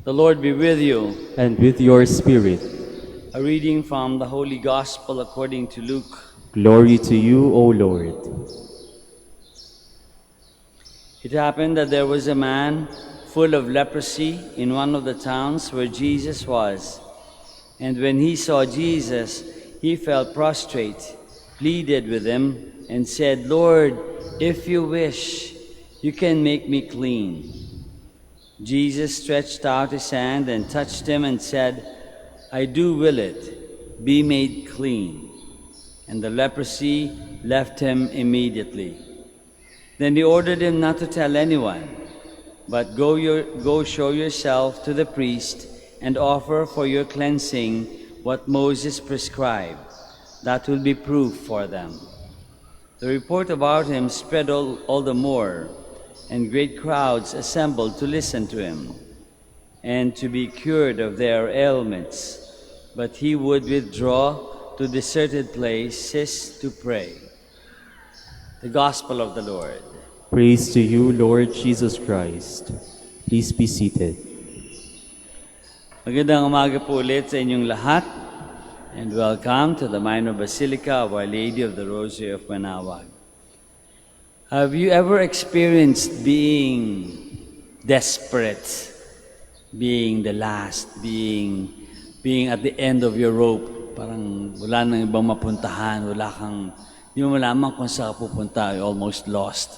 The Lord be with you. And with your spirit. A reading from the Holy Gospel according to Luke. Glory to you, O Lord. It happened that there was a man full of leprosy in one of the towns where Jesus was. And when he saw Jesus, he fell prostrate, pleaded with him, and said, "Lord, if you wish, you can make me clean." Jesus stretched out his hand and touched him and said, "I do will it, be made clean." And the leprosy left him immediately. Then he ordered him not to tell anyone, but go show yourself to the priest and offer for your cleansing what Moses prescribed. That will be proof for them. The report about him spread all the more, and great crowds assembled to listen to him and to be cured of their ailments. But he would withdraw to deserted places to pray. The Gospel of the Lord. Praise to you, Lord Jesus Christ. Please be seated. Magandang umaga po ulit sa inyong lahat, and welcome to the Minor Basilica of Our Lady of the Rosary of Manaoag. Have you ever experienced being desperate, being the last, being at the end of your rope? Parang wala nang ibang mapuntahan, di mo malaman kung saan ka pupunta, you're almost lost.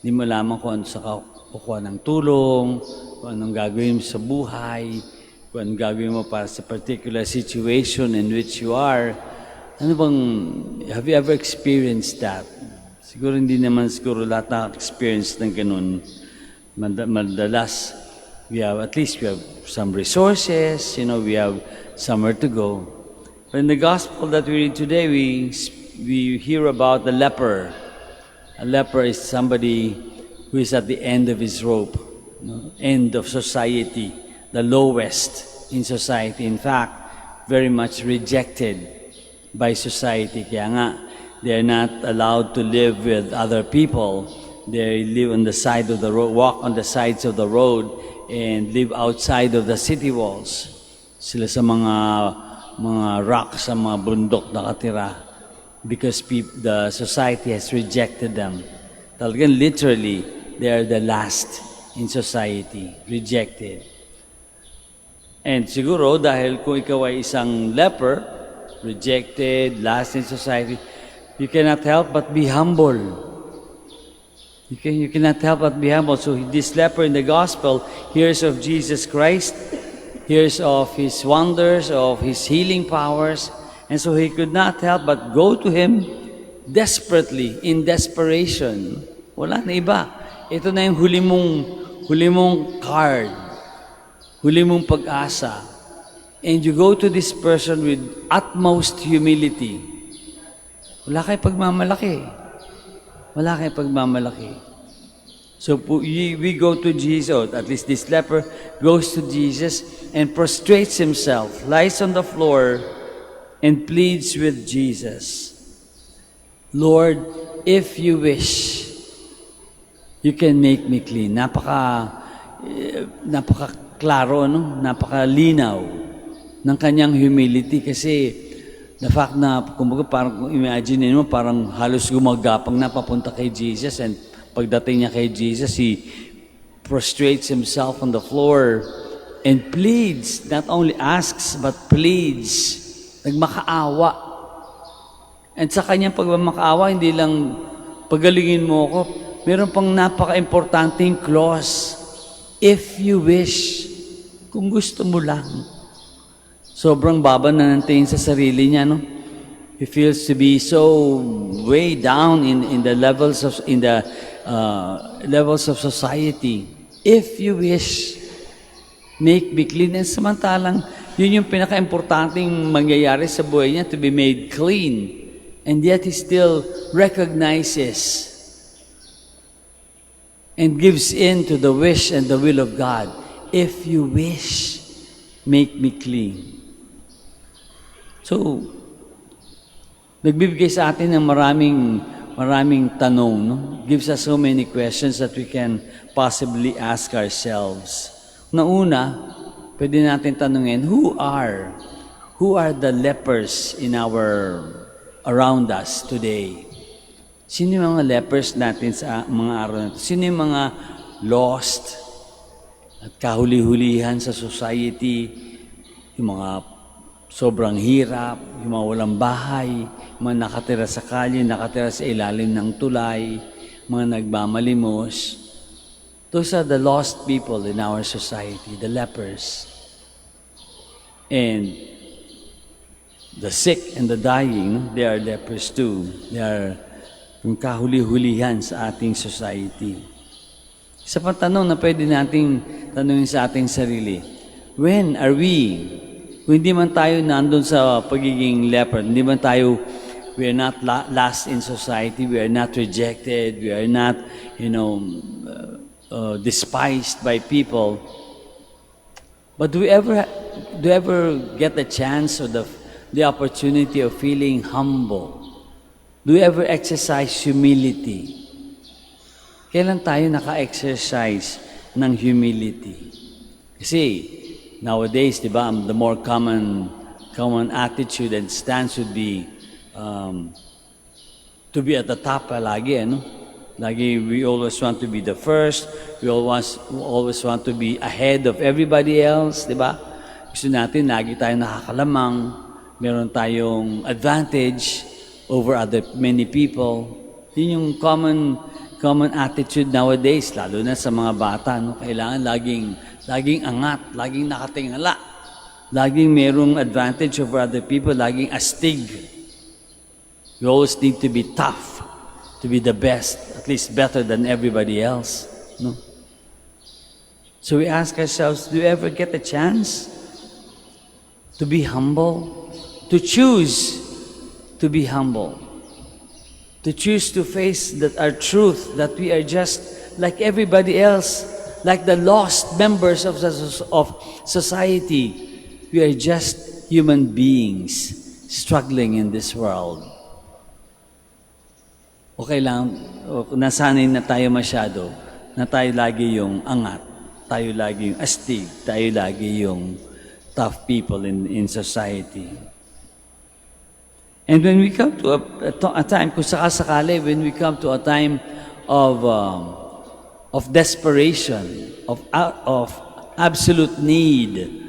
Di mo malaman kung saan ka kukuha ng tulong, kung anong gagawin mo sa buhay, kung anong gagawin mo para sa particular situation in which you are. Have you ever experienced that? Siguro hindi naman lahat na-experience ng ganun. Madalas, we have some resources, we have somewhere to go. But in the gospel that we read today, we hear about the leper. A leper is somebody who is at the end of his rope, end of society, the lowest in society. In fact, very much rejected by society. Kaya nga, they are not allowed to live with other people. They live on the side of the road, walk on the sides of the road, and live outside of the city walls. Sila sa mga rocks, sa mga bundok nakatira, because the society has rejected them. Talagang literally, they are the last in society, rejected. And siguro dahil kung ikaw ay isang leper, rejected, last in society, you cannot help but be humble. You cannot help but be humble. So this leper in the gospel hears of Jesus Christ, hears of His wonders, of His healing powers, and so he could not help but go to Him desperately, in desperation. Wala na iba. Ito na yung huli mong card, huli mong pag-asa. And you go to this person with utmost humility. Wala kay pagmamalaki. Wala kay pagmamalaki. So we go to Jesus, at least this leper goes to Jesus and prostrates himself, lies on the floor, and pleads with Jesus. "Lord, if you wish, you can make me clean." Napaka-klaro, napaka-linaw ng kanyang humility kasi the fact na, kumbaga parang imagine mo, parang halos gumagapang na papunta kay Jesus, and pagdating niya kay Jesus, he prostrates himself on the floor and pleads, not only asks, but pleads. Nagmakaawa. And sa kanyang pagmamakaawa, hindi lang pagalingin mo ako, meron pang napaka-importanting clause. If you wish, kung gusto mo lang. Sobrang baba na ng tingin sa sarili niya, no? He feels to be so way down in the levels of society. If you wish, make me clean. And samantalang, yun yung pinaka-importanting mangyayari sa buhay niya, to be made clean. And yet he still recognizes and gives in to the wish and the will of God. If you wish, make me clean. So, nagbibigay sa atin ng maraming tanong, no? Gives us so many questions that we can possibly ask ourselves. Una, pwede natin tanungin, who are the lepers around us today? Sino yung mga lepers natin sa mga araw na ito? Sino yung mga lost at kahuli-hulihan sa society? Yung mga sobrang hirap, yung mga walang bahay, yung mga nakatira sa kalye, nakatira sa ilalim ng tulay, mga nagmamalimos. Those are the lost people in our society, the lepers. And the sick and the dying, they are lepers too. They are yung kahuli-hulihan sa ating society. Isa pang tanong na pwede nating tanungin sa ating sarili, when are we, kung hindi man tayo nandun sa pagiging leper, hindi man tayo, we are not last in society, we are not rejected, we are not, despised by people, but do we ever get the chance or the opportunity of feeling humble? Do you ever exercise humility? Kailan tayo naka-exercise ng humility? Kasi nowadays, di ba, the more common attitude and stance would be to be at the top palagi, ano? Lagi, we always want to be the first. We always want to be ahead of everybody else, di ba? Gusto natin, lagi tayo nakakalamang. Meron tayong advantage over many people. Yun yung common attitude nowadays, lalo na sa mga bata, no? Kailangan laging angat, laging nakatingala, laging merong advantage over other people, laging astig. You always need to be tough, to be the best, at least better than everybody else, no? So we ask ourselves, do you ever get a chance to be humble, to choose to be humble, to choose to face our truth, that we are just like everybody else, like the lost members of society. We are just human beings struggling in this world. Okay lang, nasanay na tayo masyado, na tayo lagi yung angat, tayo lagi yung astig, tayo lagi yung tough people in society. And when we come to a time, kung sakasakali, when we come to a time of desperation, of absolute need,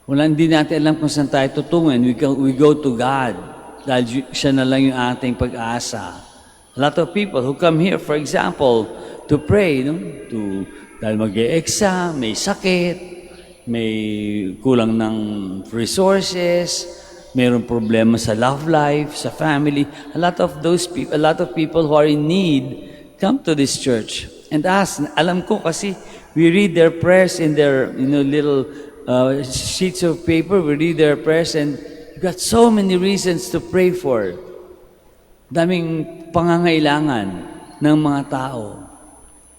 hindi natin alam kung saan tayo tutungin. We go to God, dahil siya na lang yung ating pag-asa. A lot of people who come here, for example, to pray, no? Dahil mag-e-exam, may sakit, may kulang ng resources, mayroong problema sa love life, sa family. A lot of people who are in need come to this church and ask. Alam ko kasi we read their prayers in their little sheets of paper. We read their prayers and we've got so many reasons to pray for. Daming pangangailangan ng mga tao.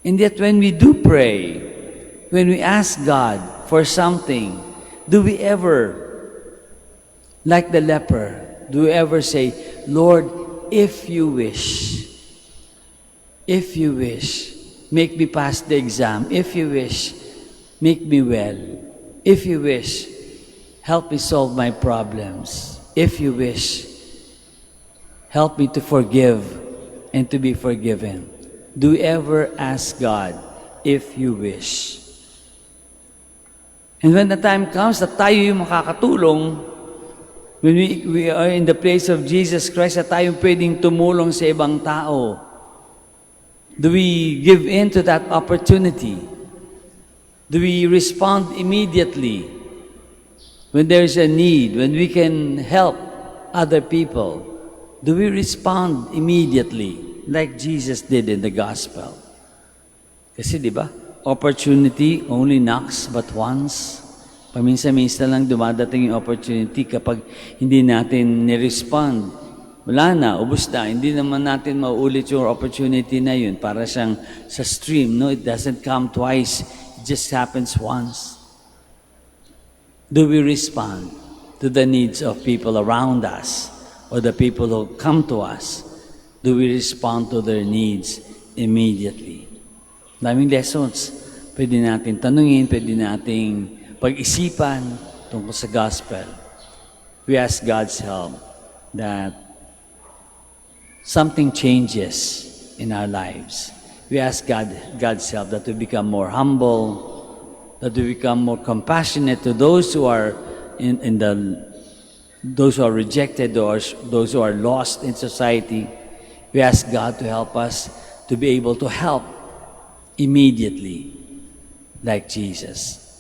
And yet when we do pray, when we ask God for something, do we ever, like the leper, do you ever say, Lord, if you wish, make me pass the exam. If you wish, make me well. If you wish, help me solve my problems. If you wish, help me to forgive and to be forgiven. Do you ever ask God, if you wish? And when the time comes that tayo yung makakatulong, when we are in the place of Jesus Christ, at tayo pwedeng tumulong sa ibang tao, do we give in to that opportunity? Do we respond immediately when there's a need, when we can help other people? Do we respond immediately like Jesus did in the gospel? Kasi di ba, opportunity only knocks but once. Paminsan-minsan lang dumadating yung opportunity. Kapag hindi natin nirespond, wala na, ubos na. Hindi naman natin mauulit yung opportunity na yun. Para siyang sa stream, no? It doesn't come twice. It just happens once. Do we respond to the needs of people around us or the people who come to us? Do we respond to their needs immediately? Daming lessons pwede natin tanungin, pwede nating pag-isipan tungkol sa gospel. We ask God's help that something changes in our lives. We ask God's help that we become more humble, that we become more compassionate to those who are those who are rejected or those who are lost in society. We ask God to help us to be able to help immediately, like Jesus.